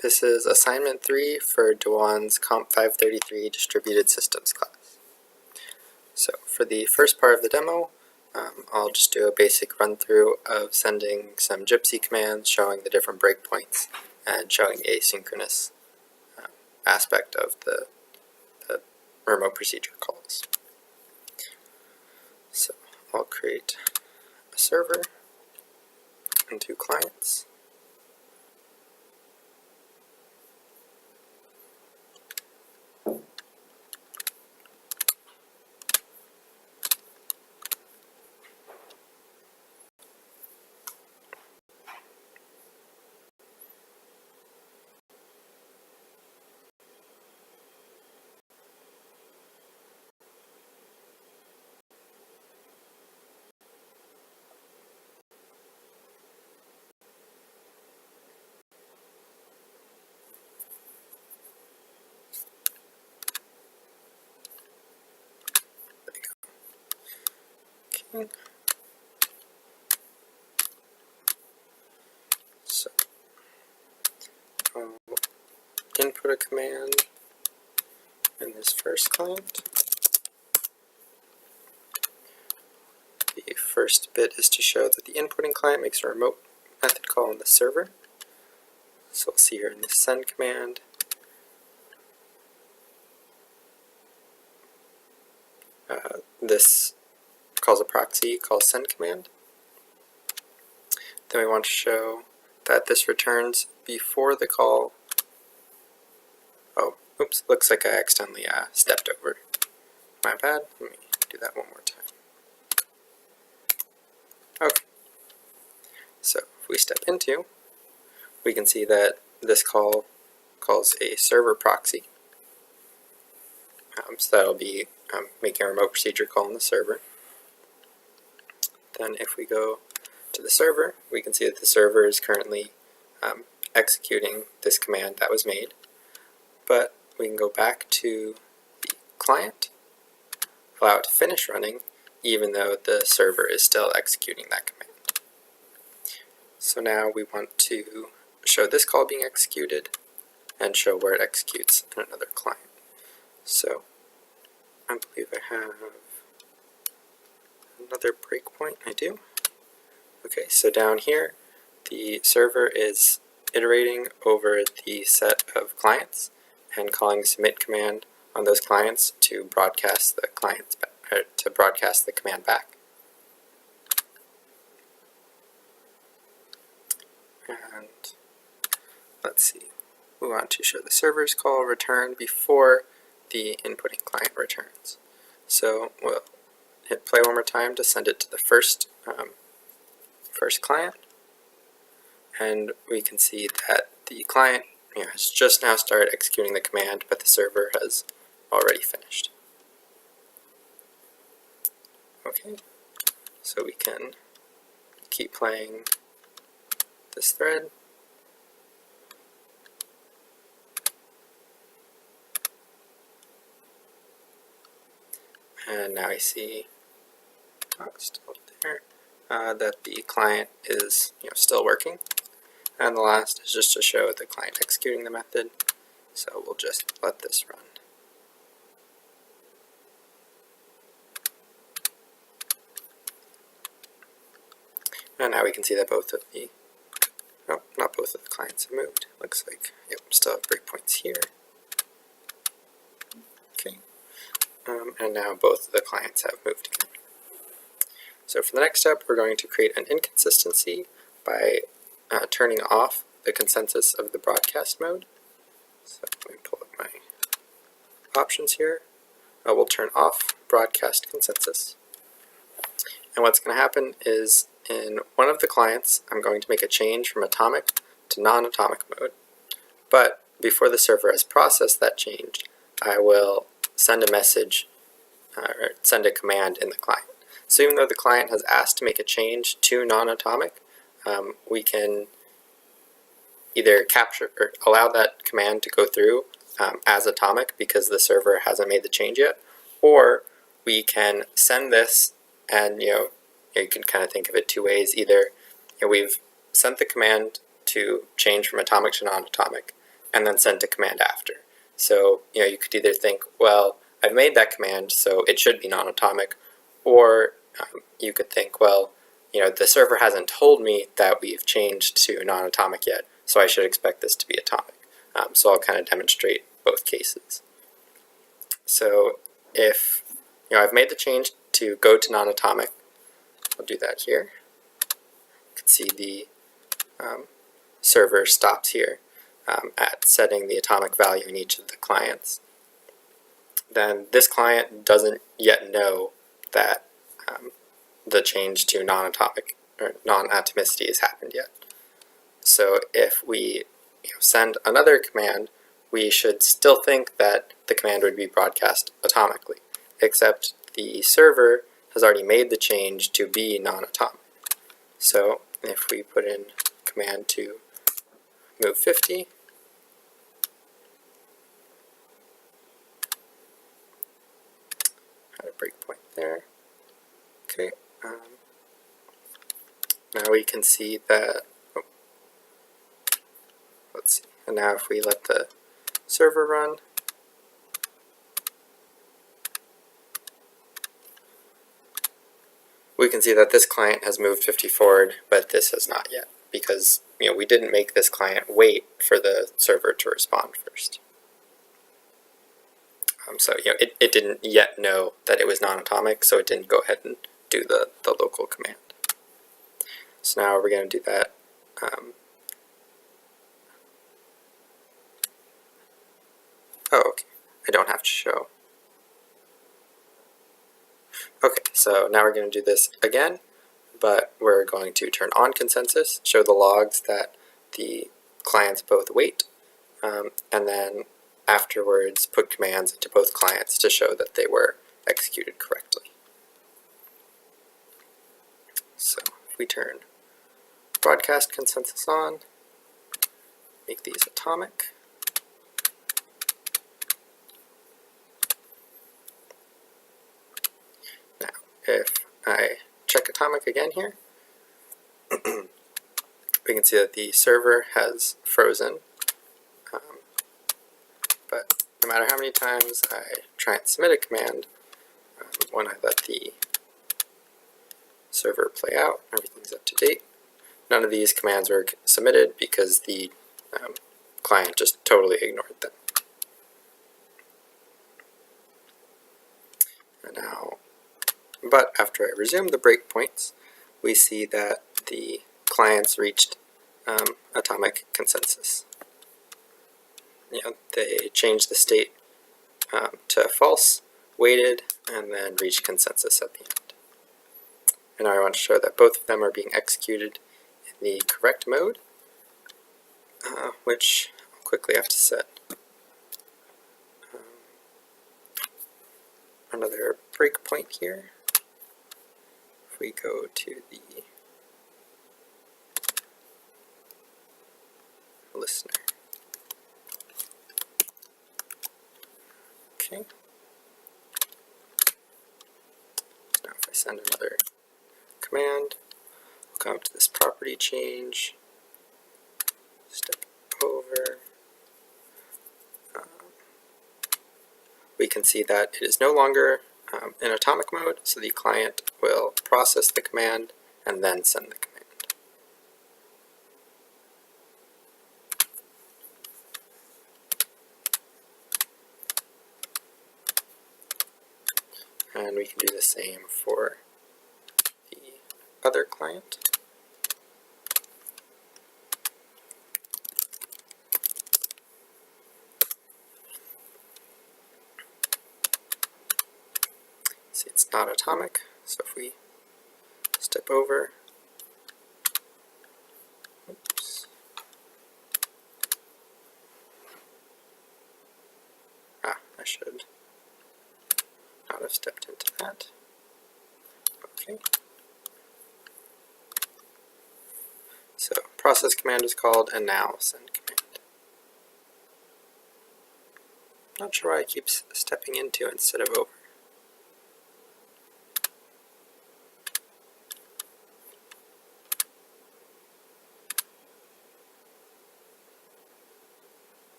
This is Assignment 3 for Dewan's COMP533 Distributed Systems class. So for the first part of the demo, I'll just do a basic run-through of sending some gypsy commands showing the different breakpoints and showing the asynchronous aspect of the remote procedure calls. So I'll create a server and two clients. Okay. So I'll input a command in this first client. The first bit is to show that the inputting client makes a remote method call on the server. So we'll see here in the send command, this calls a proxy called send command. Then we want to show that this returns before the call. Oh, oops, looks like I accidentally stepped over. My bad. Let me do that one more time. Okay. So if we step into, we can see that this call calls a server proxy. So that'll be making a remote procedure call on the server. Then if we go to the server, we can see that the server is currently executing this command that was made. But we can go back to the client, allow it to finish running, even though the server is still executing that command. So now we want to show this call being executed and show where it executes in another client. So I believe I have another breakpoint. I do. Okay, so down here, the server is iterating over the set of clients and calling the submit command on those clients to broadcast the command back. And let's see, we want to show the server's call return before the inputting client returns. So we'll hit play one more time to send it to the first client, and we can see that the client has just now started executing the command, but the server has already finished. Okay, so we can keep playing this thread. And now I see still there, that the client is still working. And the last is just to show the client executing the method. So we'll just let this run. And now we can see that both of the, oh, not both of the clients have moved. Looks like, yep, still have breakpoints here. Okay. And now both of the clients have moved again. So for the next step, we're going to create an inconsistency by turning off the consensus of the broadcast mode. So let me pull up my options here. We'll turn off broadcast consensus. And what's going to happen is in one of the clients, I'm going to make a change from atomic to non-atomic mode. But before the server has processed that change, I will send a message or send a command in the client. So even though the client has asked to make a change to non-atomic, we can either capture or allow that command to go through as atomic because the server hasn't made the change yet, or we can send this, and you can kind of think of it two ways. Either we've sent the command to change from atomic to non-atomic, and then send a command after. So you could either think, well, I've made that command, so it should be non-atomic, or you could think, well, the server hasn't told me that we've changed to non-atomic yet, so I should expect this to be atomic. So I'll kind of demonstrate both cases. So if I've made the change to go to non-atomic, I'll do that here. You can see the server stops here at setting the atomic value in each of the clients. Then this client doesn't yet know that the change to non-atomic or non-atomicity has happened yet. So if we send another command, we should still think that the command would be broadcast atomically, except the server has already made the change to be non-atomic. So if we put in command to move 50, add a breakpoint there. Okay. Now we can see that. Let's see. And now if we let the server run, we can see that this client has moved 50 forward, but this has not yet, because we didn't make this client wait for the server to respond first. So it didn't yet know that it was non-atomic, so it didn't go ahead and do the local command. So now we're going to do that. Oh, okay. I don't have to show. Okay, so now we're going to do this again, but we're going to turn on consensus, show the logs that the clients both wait, and then afterwards put commands into both clients to show that they were executed correctly. So if we turn broadcast consensus on, make these atomic. Now, if I check atomic again here, we can see that the server has frozen, but no matter how many times I try and submit a command, when I let the server play out, everything's up to date. None of these commands were submitted because the client just totally ignored them. And now, but after I resume the breakpoints, we see that the clients reached atomic consensus. They changed the state to false, waited, and then reached consensus at the end. And now I want to show that both of them are being executed in the correct mode, which I'll quickly have to set another breakpoint here. If we go to the listener. Okay. Now if I send another command, we'll come up to this property change, step over. We can see that it is no longer in atomic mode, so the client will process the command and then send the command. And we can do the same for the other client. See, it's not atomic, so if we step over, oops. I should not have stepped into that. Okay. So process command is called, and now send command. Not sure why it keeps stepping into instead of over.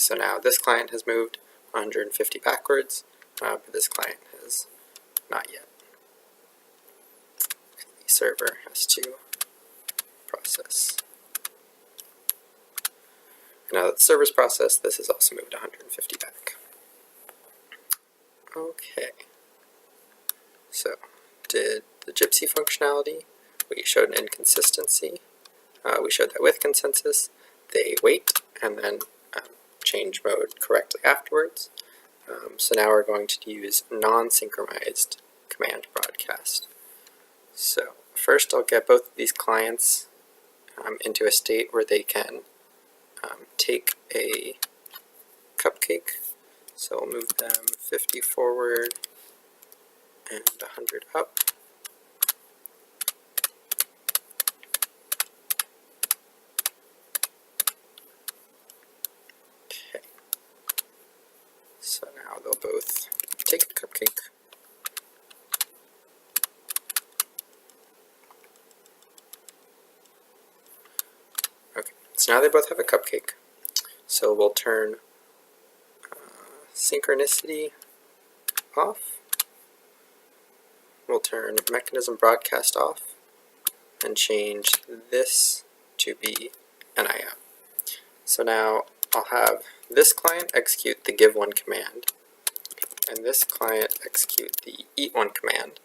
so now this client has moved 150 backwards, but this client has not yet. The server has to process. Now that the server's processed, this has also moved 150 back. Okay, so did the Gypsy functionality, we showed an inconsistency. We showed that with consensus, they wait and then change mode correctly afterwards. So now we're going to use non-synchronized command broadcast. So first I'll get both of these clients into a state where they can take a cupcake. So we'll move them 50 forward and 100 up. Okay. So now they'll both take a cupcake. Okay, so now they both have a cupcake. So we'll turn synchronicity off. We'll turn mechanism broadcast off and change this to be NIO. So now I'll have this client execute the give one command and this client execute the eat one command,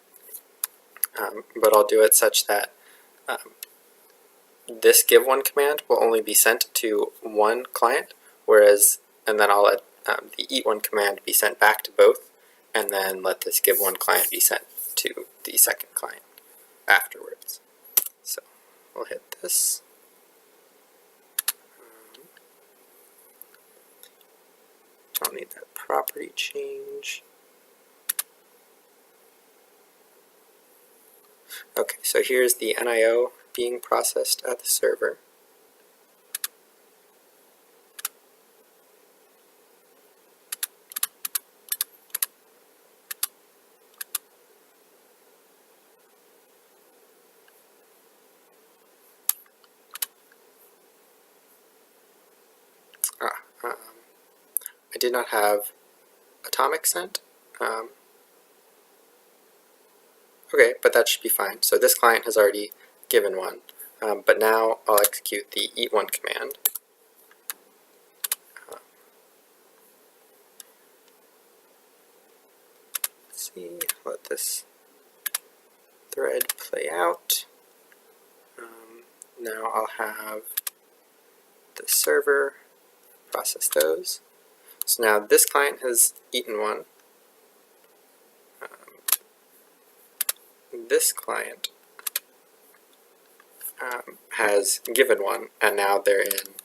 but I'll do it such that this give one command will only be sent to one client, and then I'll let the eat one command be sent back to both, and then let this give one client be sent to the second client afterwards. So we'll hit this. Don't need that property change. Okay, so here's the NIO being processed at the server. I did not have atomic sent. Okay, but that should be fine. So this client has already given one, but now I'll execute the eat one command. Let's see, let this thread play out. Now I'll have the server process those. So now this client has eaten one. This client has given one, and now they're in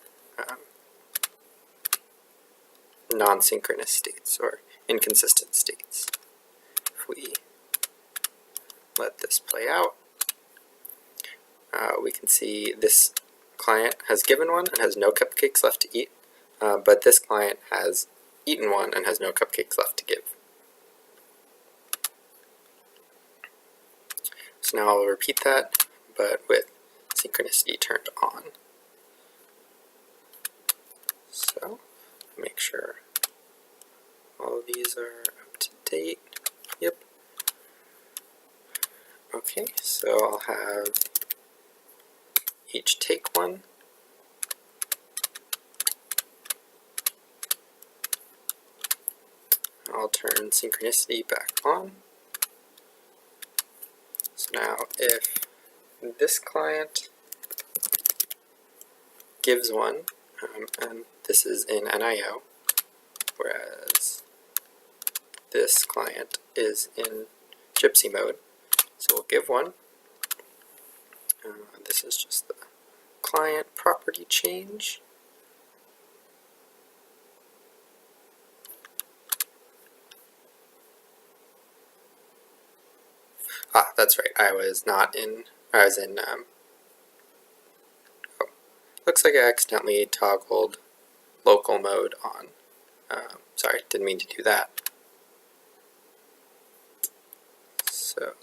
non-synchronous states or inconsistent states. If we let this play out, we can see this client has given one and has no cupcakes left to eat, but this client has eaten one and has no cupcakes left to give. So now I'll repeat that, but with synchronicity turned on. So make sure all of these are up to date. Yep. Okay, so I'll have each take one. I'll turn synchronicity back on. So now if this client gives one, and this is in NIO, whereas this client is in Gypsy mode, so we'll give one. This is just the client property change. Ah, that's right, I was in, oh, looks like I accidentally toggled local mode on. Sorry, didn't mean to do that. So,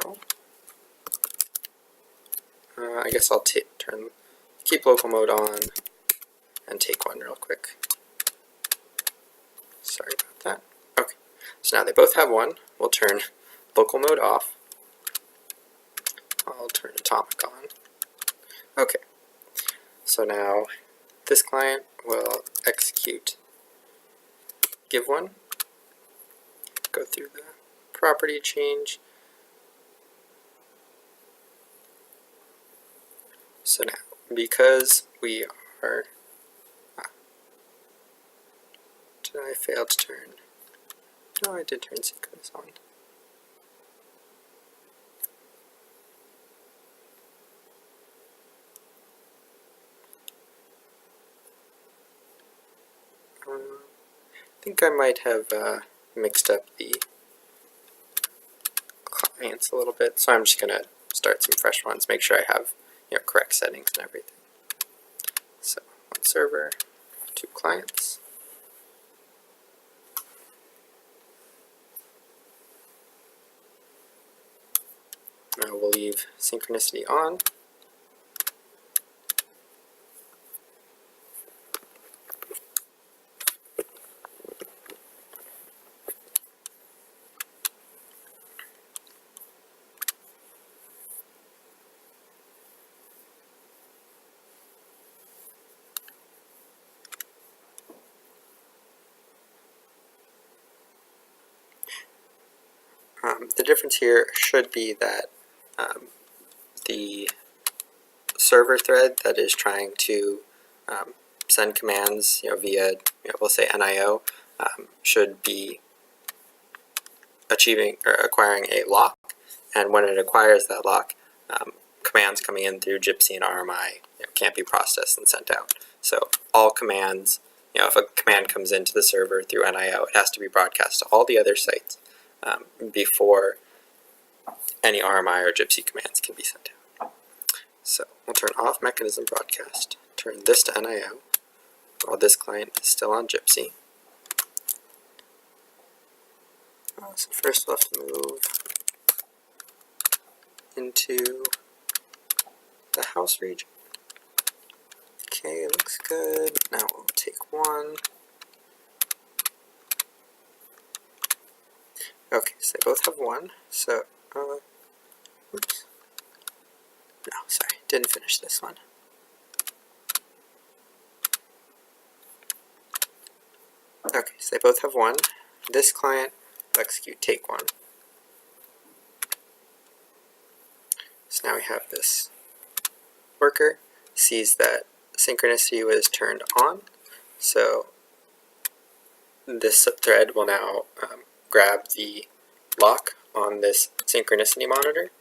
I guess I'll keep local mode on and take one real quick. Sorry about that. Okay, so now they both have one. We'll turn local mode off. I'll turn atomic on. Okay, so now this client will execute give one, go through the property change. So now, because we are, did I fail to turn? No, I did turn synchronous on. I think I might have mixed up the clients a little bit, so I'm just going to start some fresh ones, make sure I have correct settings and everything. So one server, two clients. Now we'll leave synchronicity on. The difference here should be that the server thread that is trying to send commands via, we'll say NIO, should be achieving or acquiring a lock, and when it acquires that lock, commands coming in through Gypsy and RMI can't be processed and sent out. So all commands, if a command comes into the server through NIO, it has to be broadcast to all the other sites before any RMI or Gypsy commands can be sent out. So we'll turn off mechanism broadcast, turn this to NIO, while this client is still on Gypsy. So first we'll have to move into the house region. Okay, looks good. Now we'll take one. Okay, so they both have one. So, oops. No, sorry, didn't finish this one. Okay, so they both have one. This client will execute take one. So now we have this worker, sees that synchronicity was turned on. So this thread will now grab the lock on this synchronicity monitor.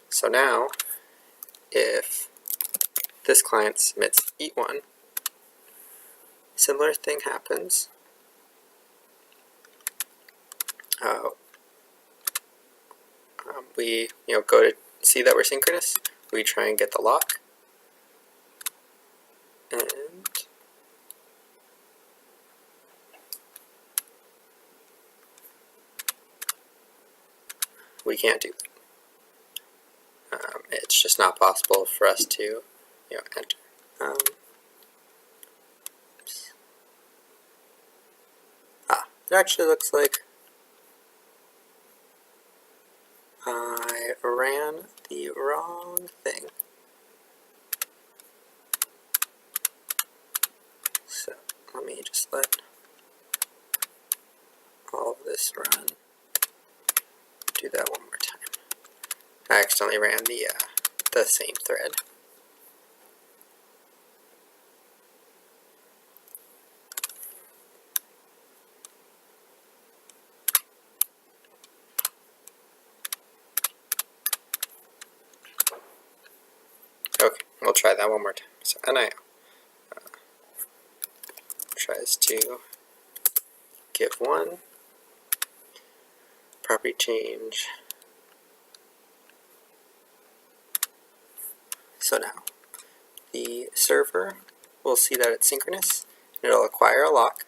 So now, if this client submits eat one, similar thing happens. We go to see that we're synchronous. We try and get the lock, and we can't do that. It's just not possible for us to enter. It actually looks like I ran the wrong thing. So let me just let all of this run. Do that one more time. I accidentally ran the same thread. Okay, we'll try that one more time. So NIO tries to give one, property change. So now the server will see that it's synchronous, and it'll acquire a lock.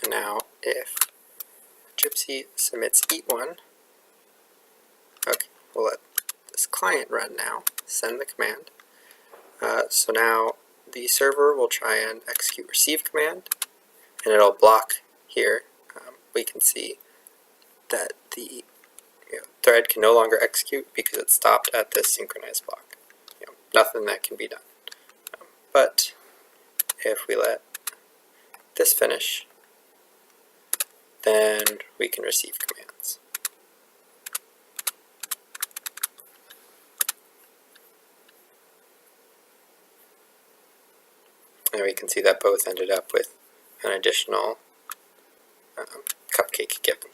And now if Gypsy submits eat one, okay, we'll let this client run now, send the command. So now the server will try and execute receive command, and it'll block here. We can see that the thread can no longer execute because it stopped at this synchronized block. Nothing that can be done. But if we let this finish, then we can receive commands. And we can see that both ended up with an additional cupcake given.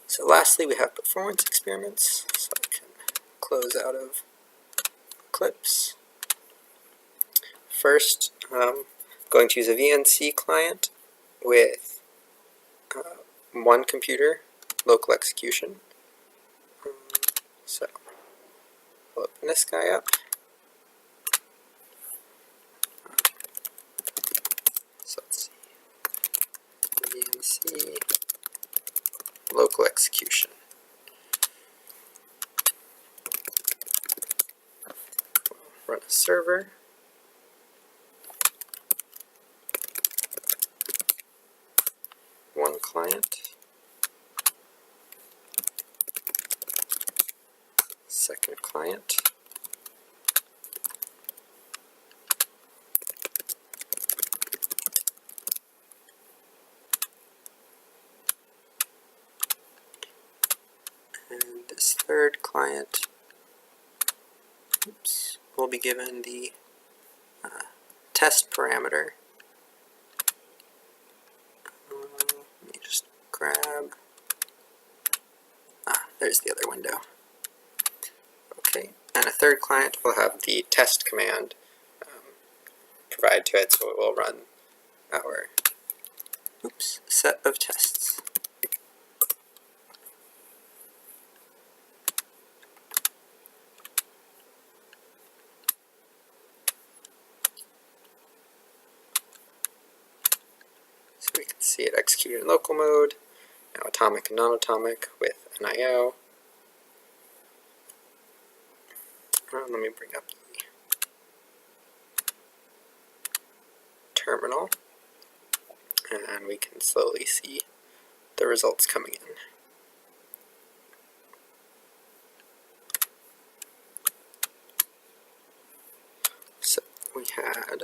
So lastly, we have performance experiments. So I can close out of Eclipse. First, going to use a VNC client with one computer, local execution. So we'll open this guy up. So let's see. VNC local execution. We'll run a server. One client. Second client. And this third client, will be given the test parameter. Let me just grab, there's the other window. Okay, and a third client will have the test command provided to it, so it will run our set of tests. So we can see it executed in local mode, now atomic and non-atomic with NIO. Let me bring up the terminal, and we can slowly see the results coming in. So we had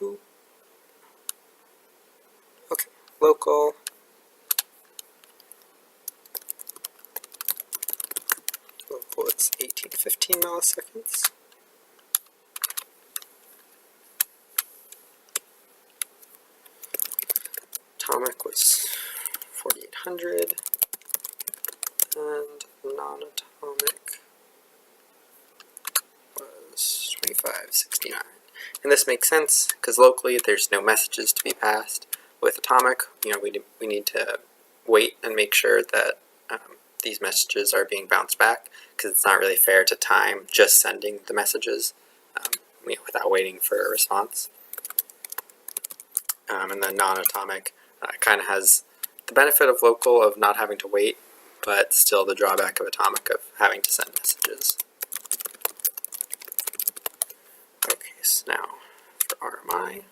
boop. Okay, local. Local, it's 18 to 15 milliseconds. Atomic was 4800, and non-atomic was 2569. And this makes sense because locally there's no messages to be passed. With atomic, we need to wait and make sure that these messages are being bounced back, because it's not really fair to time just sending the messages without waiting for a response. And then non-atomic kind of has the benefit of local of not having to wait, but still the drawback of atomic of having to send messages. Okay, so now for RMI,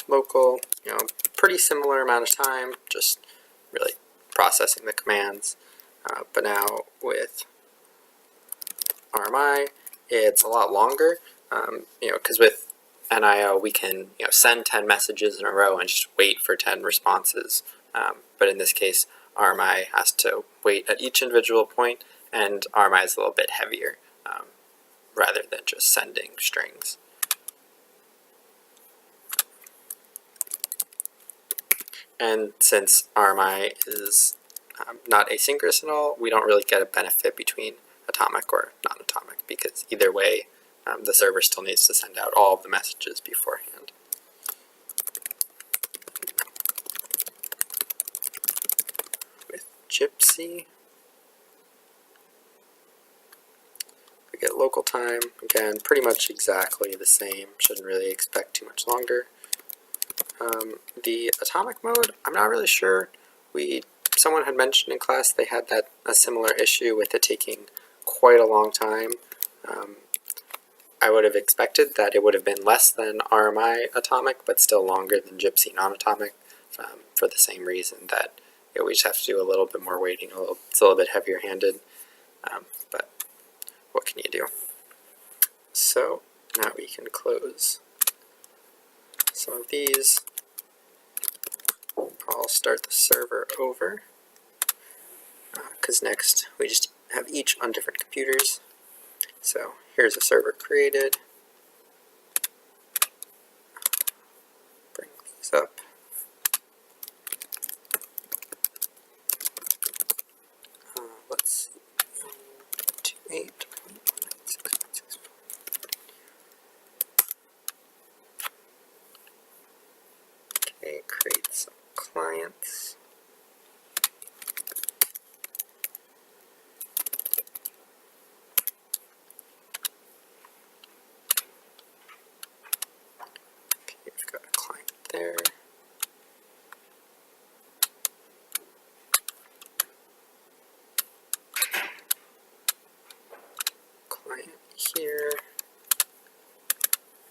local, pretty similar amount of time, just really processing the commands. But now with RMI, it's a lot longer, because with NIO we can send 10 messages in a row and just wait for 10 responses. But in this case, RMI has to wait at each individual point, and RMI is a little bit heavier rather than just sending strings. And since RMI is not asynchronous at all, we don't really get a benefit between atomic or non-atomic, because either way, the server still needs to send out all of the messages beforehand. With Gypsy, we get local time, again, pretty much exactly the same, shouldn't really expect too much longer. The atomic mode, I'm not really sure someone had mentioned in class they had a similar issue with it taking quite a long time. I would have expected that it would have been less than RMI atomic, but still longer than gypsy non-atomic, for the same reason that we just have to do a little bit more weighting, it's a little bit heavier handed, but what can you do? So now we can close some of these. I'll start the server over, because next we just have each on different computers. So here's a server created. Bring these up. Let's see, 28.196.64. Okay, create some clients. Okay, we've got a client there. Client here.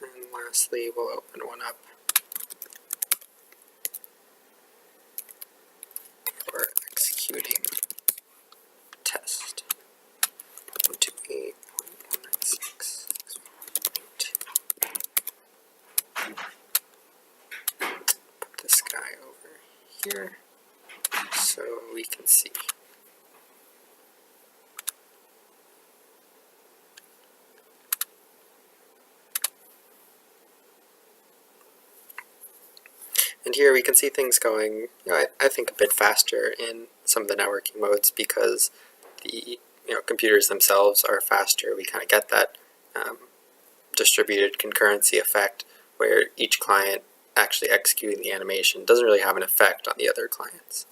And lastly, we'll open one up for executing test. 128.196.2. Put this guy over here so we can see. And here we can see things going, I think, a bit faster in some of the networking modes because the computers themselves are faster. We kind of get that distributed concurrency effect where each client actually executing the animation doesn't really have an effect on the other clients.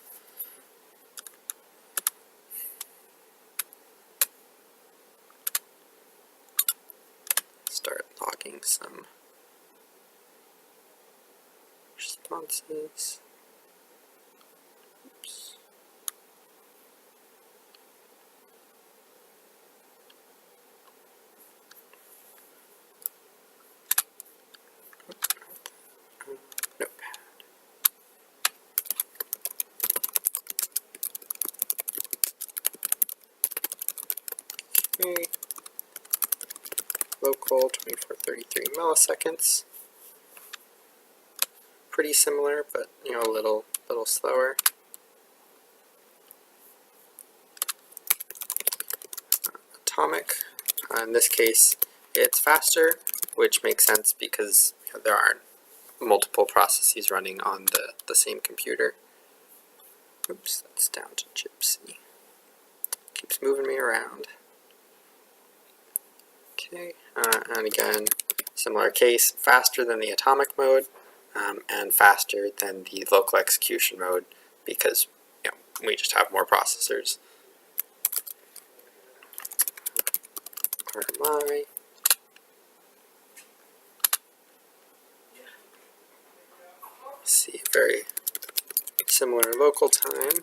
Start logging some responses. Oops. Notepad. Okay. Local 2433 milliseconds. Pretty similar, but a little slower. Atomic. In this case, it's faster, which makes sense because there aren't multiple processes running on the same computer. Oops, that's down to gypsy. Keeps moving me around. Okay, and again, similar case, faster than the atomic mode, and faster than the local execution mode because we just have more processors. RMI. See, very similar local time.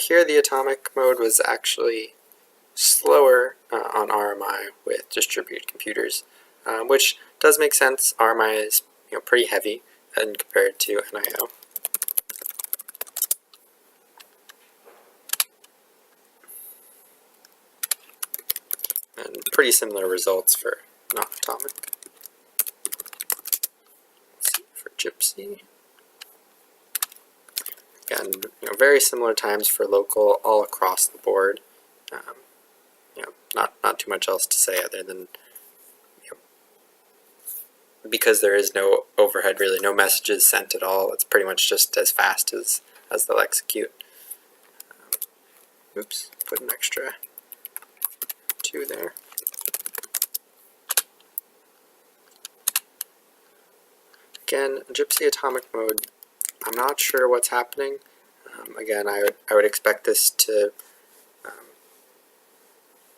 Here the atomic mode was actually slower on RMI with distributed computers, which does make sense. RMI is pretty heavy and compared to NIO. And pretty similar results for non-atomic. Let's see for gypsy. Again, very similar times for local all across the board. Not too much else to say other than because there is no overhead, really no messages sent at all. It's pretty much just as fast as they'll execute. Oops, put an extra 2 there. Again, gypsy atomic mode, I'm not sure what's happening. Again, I would expect this to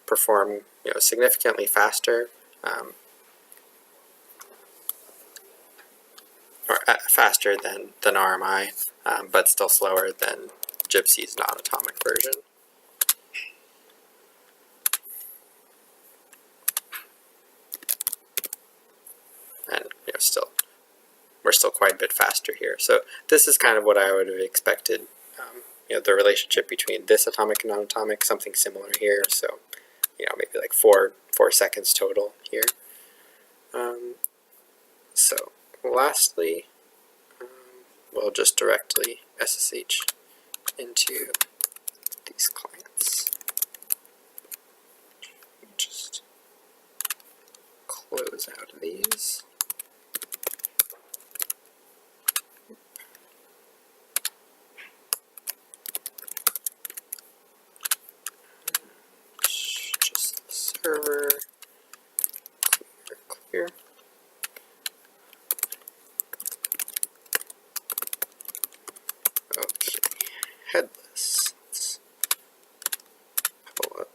perform significantly faster. or faster than RMI, but still slower than Gypsy's non-atomic version. And we're still quite a bit faster here. So this is kind of what I would have expected. The relationship between this atomic and non-atomic, something similar here. So maybe like four seconds total here. So lastly, we'll just directly SSH into these clients. Just close out of these. Just the server. Clear. Okay, headless. Let's pull up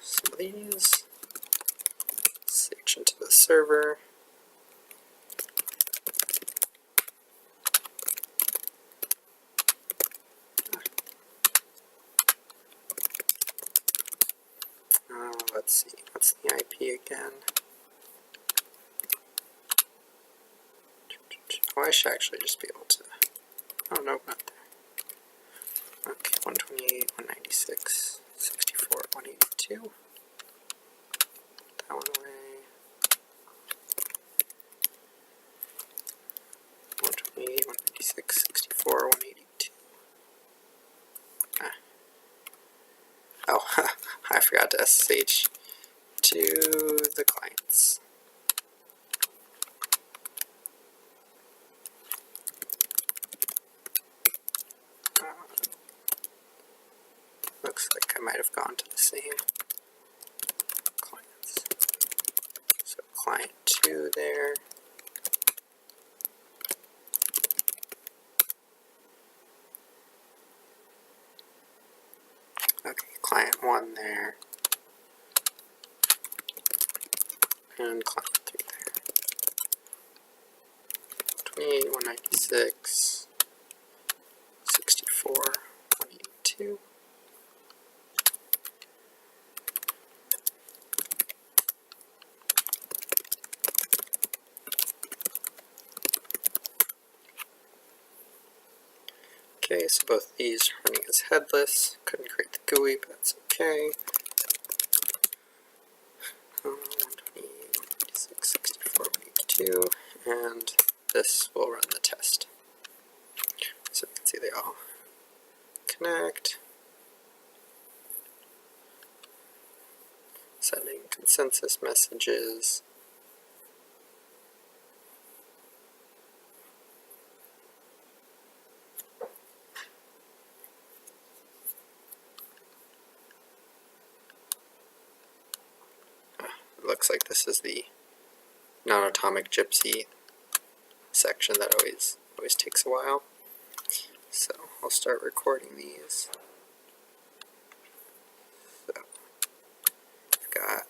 some of these. SSH into the server. Let's see, what's the IP again? Oh, I should actually just be able to. Oh, no, not there. Okay, 128, 196, 64, 182. That one away. 128, 196, 64, 182. Oh, I forgot to SSH to the clients. Looks like I might have gone to the same clients. So client 2 there. Okay, client 1 there. And client 3 there. 28, 196, 64, 182. Okay, so both these are running as headless. Couldn't create the GUI, but that's okay. 128, 196, 64, 182, and this will run the test. So you can see they all connect. Sending consensus messages. It looks like this is the non-atomic Gypsy section that always takes a while. So I'll start recording these. So I've got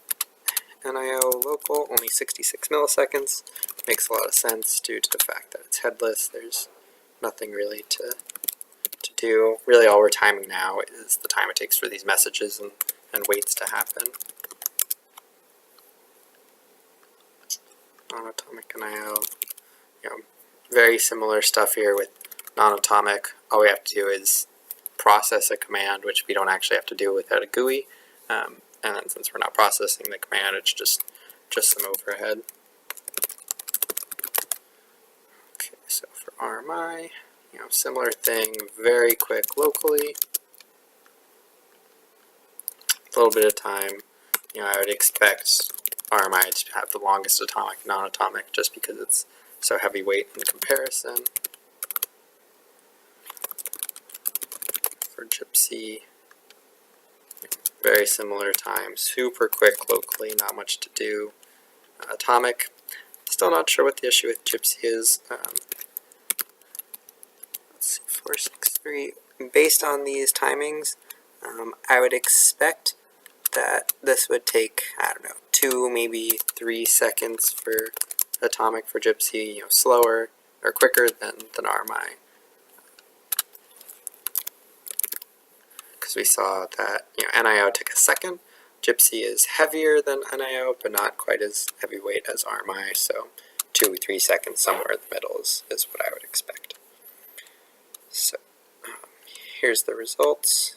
NIO local, only 66 milliseconds. Makes a lot of sense due to the fact that it's headless. There's nothing really to do. Really all we're timing now is the time it takes for these messages and waits to happen. Non-atomic NIO. Very similar stuff here with non-atomic. All we have to do is process a command, which we don't actually have to do without a GUI. And then since we're not processing the command, it's just some overhead. Okay, so for RMI, similar thing, very quick locally. A little bit of time. I would expect RMI to have the longest atomic, non-atomic, just because it's so heavyweight in comparison. For Gypsy, very similar time, super quick locally, not much to do. Atomic, still not sure what the issue with Gypsy is. Let's see, 463. Based on these timings, I would expect that this would take, I don't know, 2, maybe 3 seconds for atomic for Gypsy, slower, or quicker than RMI, because we saw that NIO took a second. Gypsy is heavier than NIO, but not quite as heavyweight as RMI, so 2-3 seconds somewhere in the middle is what I would expect. So here's the results.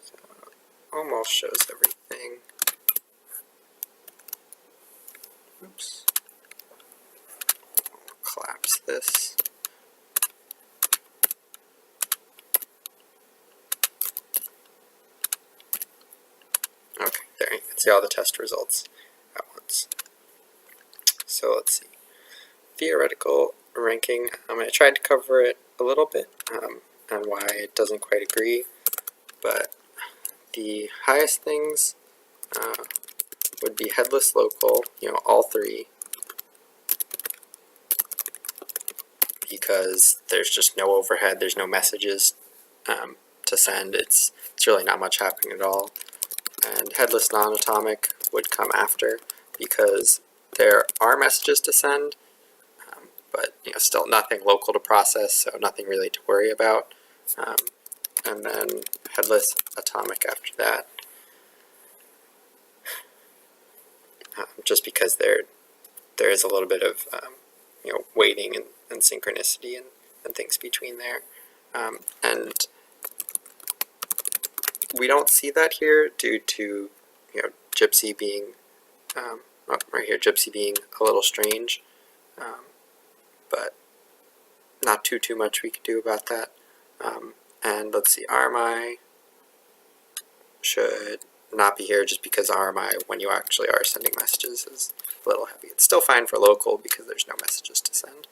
So almost shows everything. Oops. I'll collapse this. Okay, there you can see all the test results at once. So let's see. Theoretical ranking, I tried to cover it a little bit and why it doesn't quite agree, but the highest things would be headless local, all three, because there's just no overhead, there's no messages to send, it's really not much happening at all. And headless non-atomic would come after, because there are messages to send, but still nothing local to process, so nothing really to worry about. And then headless atomic after that, just because there is a little bit of waiting and synchronicity and things between there, and we don't see that here due to Gypsy being right here, Gypsy being a little strange, but not too much we could do about that. And let's see, RMI should not be here just because RMI, when you actually are sending messages, is a little heavy. It's still fine for local because there's no messages to send.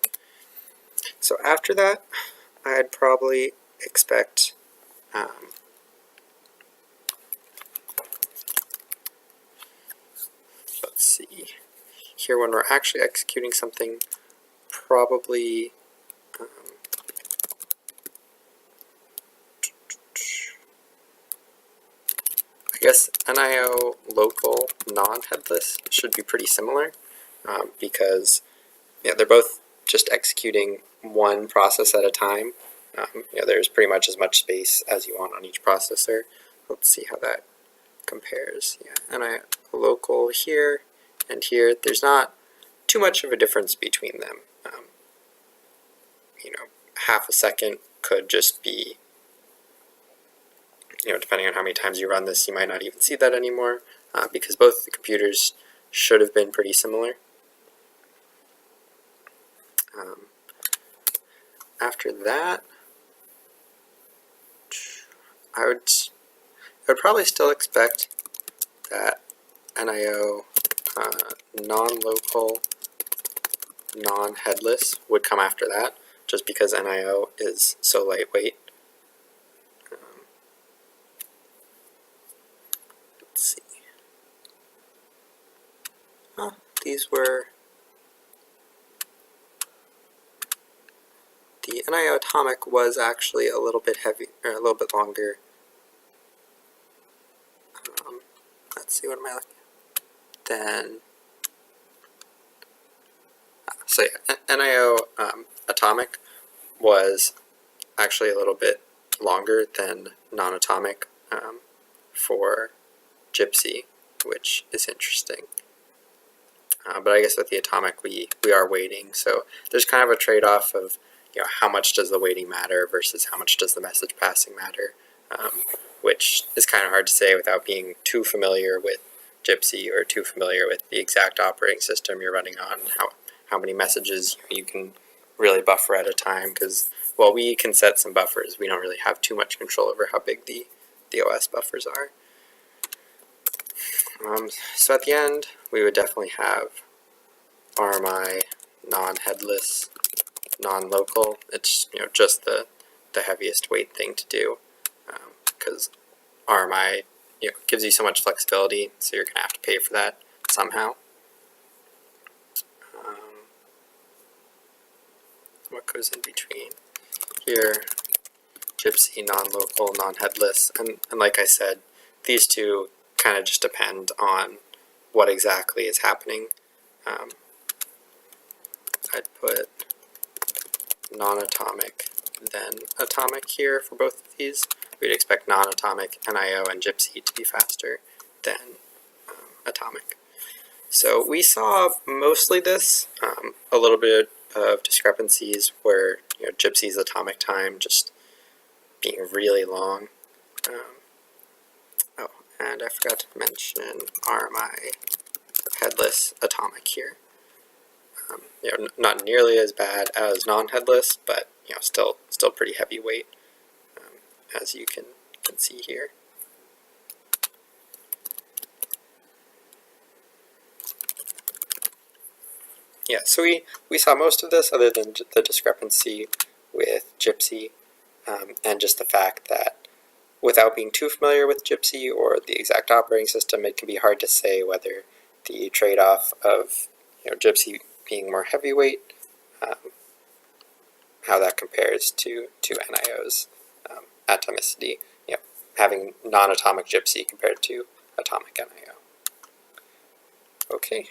So after that, I'd probably expect let's see, here when we're actually executing something, probably I guess NIO local non-headless should be pretty similar, because they're both just executing one process at a time. There's pretty much as much space as you want on each processor. Let's see how that compares. NIO local here and here, there's not too much of a difference between them. Half a second could just be, depending on how many times you run this, you might not even see that anymore, because both the computers should have been pretty similar. After that, I would probably still expect that NIO non-local, non-headless would come after that, just because NIO is so lightweight. Let's see. These were the NIO atomic was actually a little bit heavy, or a little bit longer. Let's see, what am I looking at? Then, so yeah, NIO atomic was actually a little bit longer than non-atomic for Gypsy, which is interesting. But I guess with the atomic we are waiting, so there's kind of a trade-off of how much does the waiting matter versus how much does the message passing matter, which is kind of hard to say without being too familiar with Gypsy or too familiar with the exact operating system you're running on, how many messages you can really buffer at a time, because while we can set some buffers, we don't really have too much control over how big the OS buffers are. So at the end, we would definitely have RMI non-headless, non-local. It's just the heaviest weight thing to do, because RMI gives you so much flexibility, so you're going to have to pay for that somehow. What goes in between here? Gypsy non-local, non-headless, and like I said, these two kind of just depend on what exactly is happening. I'd put non-atomic, then atomic here for both of these. We'd expect non-atomic NIO and gypsy to be faster than atomic. So we saw mostly this, a little bit of discrepancies where gypsy's atomic time just being really long. Oh, and I forgot to mention RMI headless atomic here. Not nearly as bad as non-headless, but still pretty heavy weight, as you can see here. Yeah, so we saw most of this, other than the discrepancy with gypsy, and just the fact that without being too familiar with gypsy or the exact operating system, it can be hard to say whether the trade-off of gypsy being more heavyweight, how that compares to NIO's atomicity, having non-atomic gypsy compared to atomic NIO. Okay.